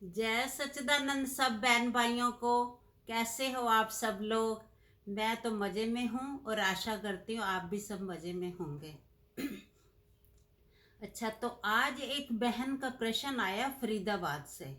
जय सच्चिदानंद सब बहन भाइयों को। कैसे हो आप सब लोग? मैं तो मज़े में हूँ और आशा करती हूँ आप भी सब मज़े में होंगे। अच्छा, तो आज एक बहन का प्रश्न आया फरीदाबाद से।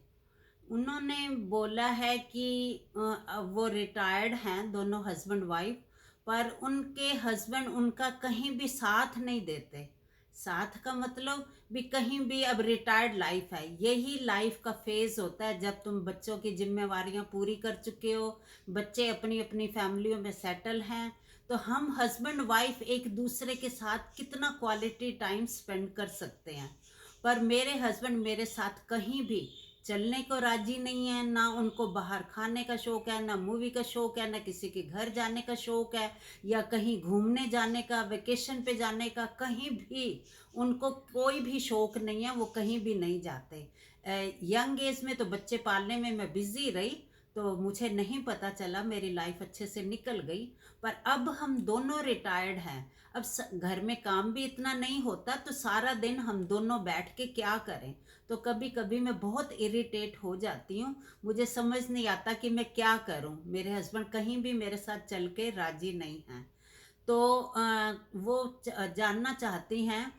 उन्होंने बोला है कि वो रिटायर्ड हैं, दोनों हस्बैंड वाइफ, पर उनके हस्बैंड उनका कहीं भी साथ नहीं देते। साथ का मतलब भी कहीं भी, अब रिटायर्ड लाइफ है, यही लाइफ का फेज होता है जब तुम बच्चों की जिम्मेवारियां पूरी कर चुके हो, बच्चे अपनी अपनी फैमिलियों में सेटल हैं, तो हम हस्बैंड वाइफ एक दूसरे के साथ कितना क्वालिटी टाइम स्पेंड कर सकते हैं। पर मेरे हस्बैंड मेरे साथ कहीं भी चलने को राजी नहीं है, ना उनको बाहर खाने का शौक है, ना मूवी का शौक है, ना किसी के घर जाने का शौक है, या कहीं घूमने जाने का, वेकेशन पे जाने का, कहीं भी उनको कोई भी शौक नहीं है, वो कहीं भी नहीं जाते। यंग एज में तो बच्चे पालने में मैं बिजी रही, तो मुझे नहीं पता चला, मेरी लाइफ अच्छे से निकल गई। पर अब हम दोनों रिटायर्ड हैं, अब घर में काम भी इतना नहीं होता, तो सारा दिन हम दोनों बैठ के क्या करें। तो कभी कभी मैं बहुत इरिटेट हो जाती हूँ, मुझे समझ नहीं आता कि मैं क्या करूँ। मेरे हस्बैंड कहीं भी मेरे साथ चल के राजी नहीं हैं। तो वो जानना चाहती हैं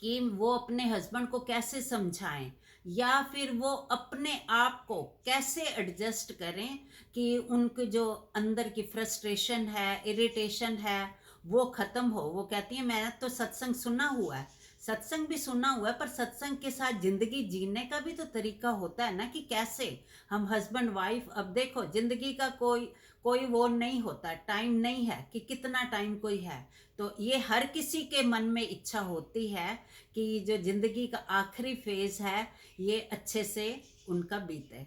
कि वो अपने हस्बैंड को कैसे समझाएं, या फिर वो अपने आप को कैसे एडजस्ट करें कि उनके जो अंदर की फ्रस्ट्रेशन है, इरिटेशन है, वो ख़त्म हो। वो कहती है मैंने तो सत्संग सुना हुआ है, सत्संग भी सुना हुआ है, पर सत्संग के साथ ज़िंदगी जीने का भी तो तरीका होता है ना, कि कैसे हम हस्बैंड वाइफ, अब देखो ज़िंदगी का कोई कोई वो नहीं होता, टाइम नहीं है कि कितना टाइम कोई है। तो ये हर किसी के मन में इच्छा होती है कि जो ज़िंदगी का आखिरी फेज़ है ये अच्छे से उनका बीते।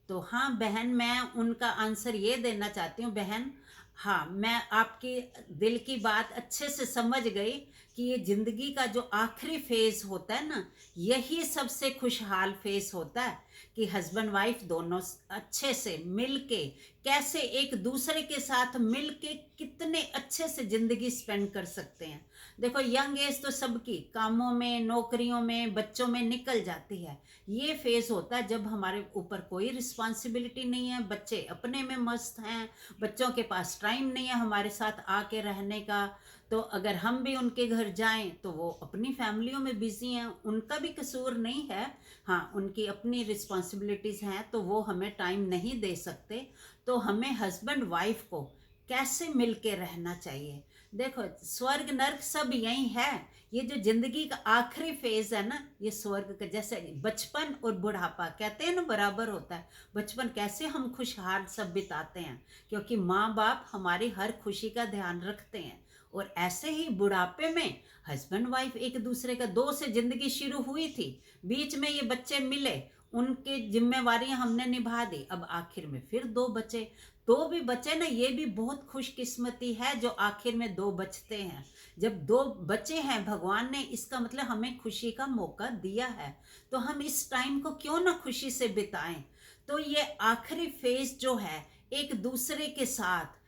तो हाँ बहन, मैं उनका आंसर ये देना चाहती हूँ बहन। हाँ, मैं आपकी दिल की बात अच्छे से समझ गई कि ये ज़िंदगी का जो आखिरी फेज़ होता है ना, यही सबसे खुशहाल फेज़ होता है कि हस्बैंड वाइफ दोनों अच्छे से मिल के, कैसे एक दूसरे के साथ मिल के कितने अच्छे से ज़िंदगी स्पेंड कर सकते हैं। देखो यंग एज तो सबकी कामों में, नौकरियों में, बच्चों में निकल जाती है। ये फेज होता है जब हमारे ऊपर कोई रिस्पॉन्सिबिलिटी नहीं है, बच्चे अपने में मस्त हैं, बच्चों के पास टाइम नहीं है हमारे साथ आके रहने का। तो अगर हम भी उनके घर जाएं तो वो अपनी फैमिलियों में बिजी हैं, उनका भी कसूर नहीं है। हाँ, उनकी अपनी रिस्पॉन्सिबिलिटीज़ हैं, तो वो हमें टाइम नहीं दे सकते। तो हमें हस्बैंड वाइफ को कैसे मिल के रहना चाहिए। देखो स्वर्ग नर्क सब यही है। ये जो जिंदगी का आखिरी फेज है ना, ये स्वर्ग का जैसे बचपन और बुढ़ापा कहते हैं ना बराबर होता है। बचपन कैसे हम खुशहाल सब बिताते हैं, क्योंकि माँ बाप हमारी हर खुशी का ध्यान रखते हैं। और ऐसे ही बुढ़ापे में हस्बैंड वाइफ एक दूसरे का, दो से जिंदगी शुरू हुई थी, बीच में ये बच्चे मिले, उनके जिम्मेवारियां हमने निभा दी, अब आखिर में फिर दो बचे। दो भी बचे ना, ये भी बहुत खुशकिस्मती है जो आखिर में दो बचते हैं। जब दो बचे हैं, भगवान ने इसका मतलब हमें खुशी का मौका दिया है, तो हम इस टाइम को क्यों ना खुशी से बिताएं। तो ये आखिरी फेज जो है एक दूसरे के साथ,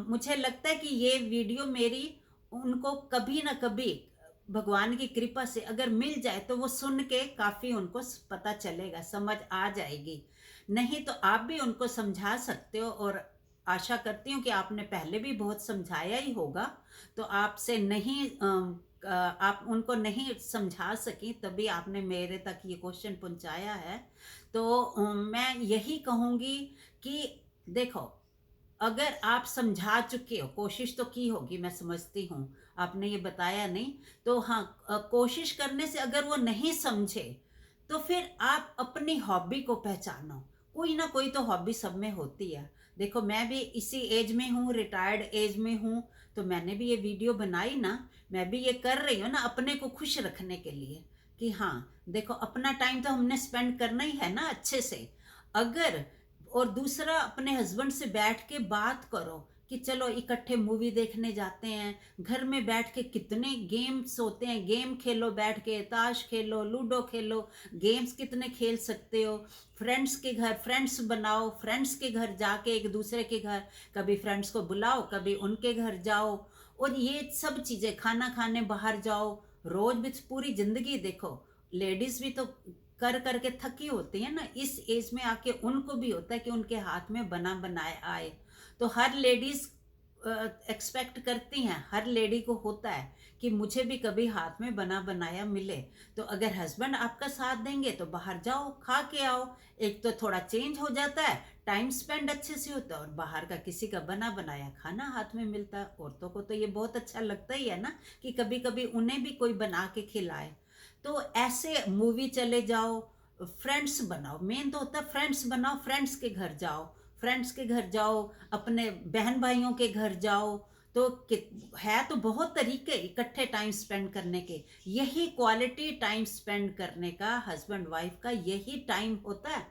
मुझे लगता है कि ये वीडियो मेरी उनको कभी ना कभी भगवान की कृपा से अगर मिल जाए तो वो सुन के काफ़ी उनको पता चलेगा, समझ आ जाएगी। नहीं तो आप भी उनको समझा सकते हो, और आशा करती हूँ कि आपने पहले भी बहुत समझाया ही होगा। तो आपसे नहीं आप उनको नहीं समझा सकी, तभी आपने मेरे तक ये क्वेश्चन पहुंचाया है। तो मैं यही कहूँगी कि देखो, अगर आप समझा चुके हो, कोशिश तो की होगी, मैं समझती हूँ, आपने ये बताया नहीं, तो हाँ, कोशिश करने से अगर वो नहीं समझे तो फिर आप अपनी हॉबी को पहचानो। कोई ना कोई तो हॉबी सब में होती है। देखो मैं भी इसी एज में हूँ, रिटायर्ड एज में हूँ, तो मैंने भी ये वीडियो बनाई ना, मैं भी ये कर रही हूँ ना अपने को खुश रखने के लिए, कि हाँ देखो अपना टाइम तो हमने स्पेंड करना ही है ना अच्छे से। अगर, और दूसरा, अपने हस्बैंड से बैठ के बात करो कि चलो इकट्ठे मूवी देखने जाते हैं। घर में बैठ के कितने गेम्स होते हैं, गेम खेलो, बैठ के ताश खेलो, लूडो खेलो, गेम्स कितने खेल सकते हो। फ्रेंड्स के घर फ्रेंड्स बनाओ, फ्रेंड्स के घर जाके एक दूसरे के घर, कभी फ्रेंड्स को बुलाओ, कभी उनके घर जाओ, और ये सब चीज़ें, खाना खाने बाहर जाओ। रोज भी पूरी ज़िंदगी देखो, लेडीज़ भी तो कर करके थकी होती है ना, इस एज में आके उनको भी होता है कि उनके हाथ में बना बनाया आए। तो हर लेडीज एक्सपेक्ट करती हैं, हर लेडी को होता है कि मुझे भी कभी हाथ में बना बनाया मिले। तो अगर हस्बैंड आपका साथ देंगे तो बाहर जाओ, खा के आओ, एक तो थोड़ा चेंज हो जाता है, टाइम स्पेंड अच्छे से होता है, और बाहर का किसी का बना बनाया खाना हाथ में मिलता है। औरतों को तो ये बहुत अच्छा लगता ही है ना कि कभी कभी उन्हें भी कोई बना के खिलाए। तो ऐसे मूवी चले जाओ, फ्रेंड्स बनाओ, मेन तो होता है फ्रेंड्स बनाओ, फ्रेंड्स के घर जाओ, फ्रेंड्स के घर जाओ, अपने बहन भाइयों के घर जाओ। तो है तो बहुत तरीके इकट्ठे टाइम स्पेंड करने के, यही क्वालिटी टाइम स्पेंड करने का हस्बैंड वाइफ का यही टाइम होता है।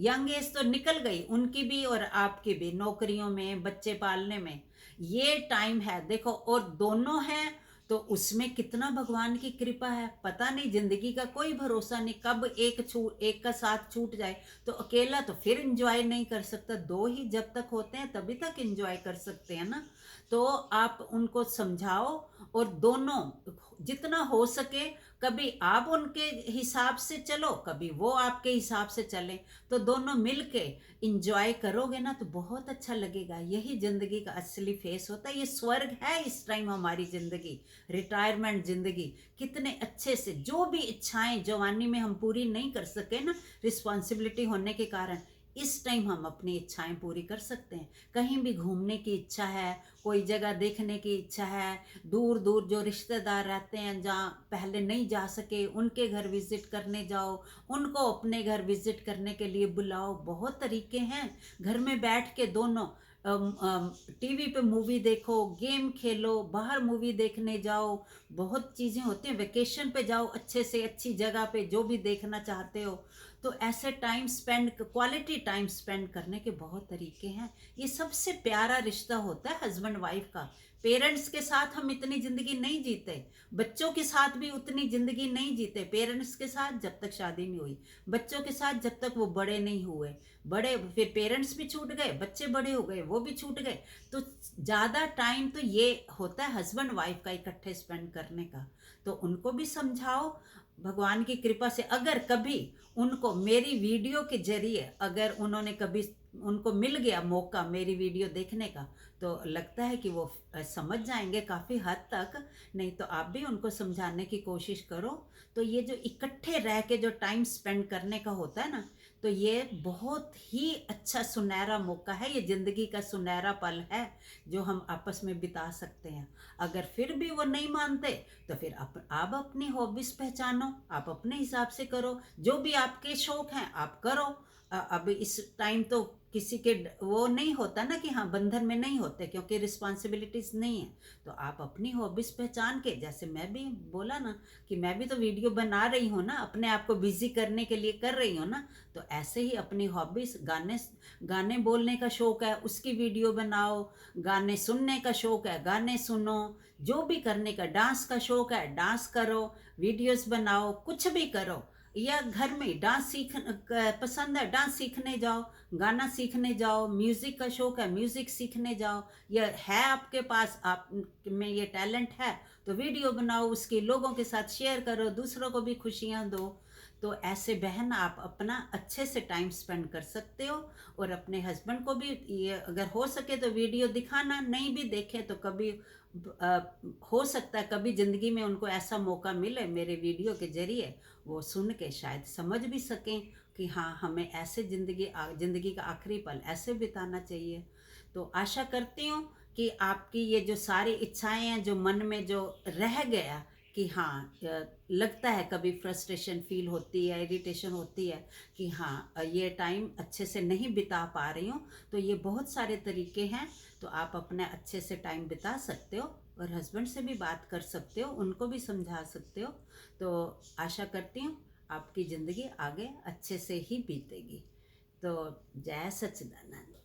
यंग एज तो निकल गई उनकी भी और आपकी भी, नौकरियों में, बच्चे पालने में, ये टाइम है देखो, और दोनों हैं तो उसमें कितना भगवान की कृपा है। पता नहीं, जिंदगी का कोई भरोसा नहीं, कब एक का साथ छूट जाए। तो अकेला तो फिर एंजॉय नहीं कर सकता, दो ही जब तक होते हैं तभी तक एंजॉय कर सकते हैं ना। तो आप उनको समझाओ, और दोनों जितना हो सके, कभी आप उनके हिसाब से चलो, कभी वो आपके हिसाब से चले, तो दोनों मिलके इंजॉय करोगे ना तो बहुत अच्छा लगेगा। यही जिंदगी का असली फेस होता है, ये स्वर्ग है इस टाइम हमारी जिंदगी, रिटायरमेंट जिंदगी। कितने अच्छे से जो भी इच्छाएं जवानी में हम पूरी नहीं कर सके ना, रिस्पॉन्सिबिलिटी होने के कारण, इस टाइम हम अपनी इच्छाएं पूरी कर सकते हैं। कहीं भी घूमने की इच्छा है, कोई जगह देखने की इच्छा है, दूर दूर जो रिश्तेदार रहते हैं जहाँ पहले नहीं जा सके उनके घर विजिट करने जाओ, उनको अपने घर विजिट करने के लिए बुलाओ। बहुत तरीके हैं, घर में बैठ के दोनों टीवी पे मूवी देखो, गेम खेलो, बाहर मूवी देखने जाओ, बहुत चीज़ें होती हैं। वेकेशन पे जाओ, अच्छे से अच्छी जगह पे जो भी देखना चाहते हो। तो ऐसे time spend, quality time spend करने के बहुत तरीके हैं। ये सबसे प्यारा रिश्ता होता है हस्बैंड वाइफ का। पेरेंट्स के साथ हम इतनी ज़िंदगी नहीं जीते, बच्चों के साथ भी उतनी ज़िंदगी नहीं जीते। पेरेंट्स के साथ जब तक शादी नहीं हुई, बच्चों के साथ जब तक वो बड़े नहीं हुए, बड़े फिर पेरेंट्स भी छूट गए, बच्चे बड़े हो गए, वो भी छूट गए। तो ज़्यादा टाइम तो ये होता है हस्बैंड वाइफ का इकट्ठे स्पेंड करने का। तो उनको भी समझाओ, भगवान की कृपा से अगर कभी उनको मेरी वीडियो के जरिए, अगर उन्होंने कभी, उनको मिल गया मौका मेरी वीडियो देखने का, तो लगता है कि वो समझ जाएंगे काफ़ी हद तक। नहीं तो आप भी उनको समझाने की कोशिश करो। तो ये जो इकट्ठे रह के जो टाइम स्पेंड करने का होता है ना, तो ये बहुत ही अच्छा सुनहरा मौका है, ये ज़िंदगी का सुनहरा पल है जो हम आपस में बिता सकते हैं। अगर फिर भी वो नहीं मानते तो फिर आप अपनी हॉबीज़ पहचानो, आप अपने हिसाब से करो, जो भी आपके शौक हैं आप करो। अब इस टाइम तो किसी के वो नहीं होता ना कि हाँ बंधन में नहीं होते, क्योंकि रिस्पॉन्सिबिलिटीज नहीं है। तो आप अपनी हॉबीज पहचान के, जैसे मैं भी बोला ना कि मैं भी तो वीडियो बना रही हूँ ना, अपने आप को बिजी करने के लिए कर रही हूँ ना, तो ऐसे ही अपनी हॉबीज, गाने गाने बोलने का शौक है उसकी वीडियो बनाओ, गाने सुनने का शौक है गाने सुनो, जो भी करने का, डांस का शौक है डांस करो, वीडियोस बनाओ, कुछ भी करो। या घर में डांस सीख पसंद है, डांस सीखने जाओ, गाना सीखने जाओ, म्यूज़िक का शौक है म्यूज़िक सीखने जाओ, या है आपके पास, आप में ये टैलेंट है तो वीडियो बनाओ, उसकी लोगों के साथ शेयर करो, दूसरों को भी खुशियाँ दो। तो ऐसे बहन आप अपना अच्छे से टाइम स्पेंड कर सकते हो। और अपने हस्बैंड को भी ये अगर हो सके तो वीडियो दिखाना, नहीं भी देखे तो कभी हो सकता है कभी ज़िंदगी में उनको ऐसा मौका मिले मेरे वीडियो के ज़रिए, वो सुन के शायद समझ भी सकें कि हाँ हमें ऐसे ज़िंदगी का आखिरी पल ऐसे बिताना चाहिए। तो आशा करती हूँ कि आपकी ये जो सारी इच्छाएं हैं, जो मन में जो रह गया कि हाँ लगता है कभी फ्रस्ट्रेशन फील होती है, इरिटेशन होती है कि हाँ ये टाइम अच्छे से नहीं बिता पा रही हूँ, तो ये बहुत सारे तरीके हैं। तो आप अपने अच्छे से टाइम बिता सकते हो, और हस्बैंड से भी बात कर सकते हो, उनको भी समझा सकते हो। तो आशा करती हूँ आपकी ज़िंदगी आगे अच्छे से ही बीतेगी। तो जय सच्चिदानंद।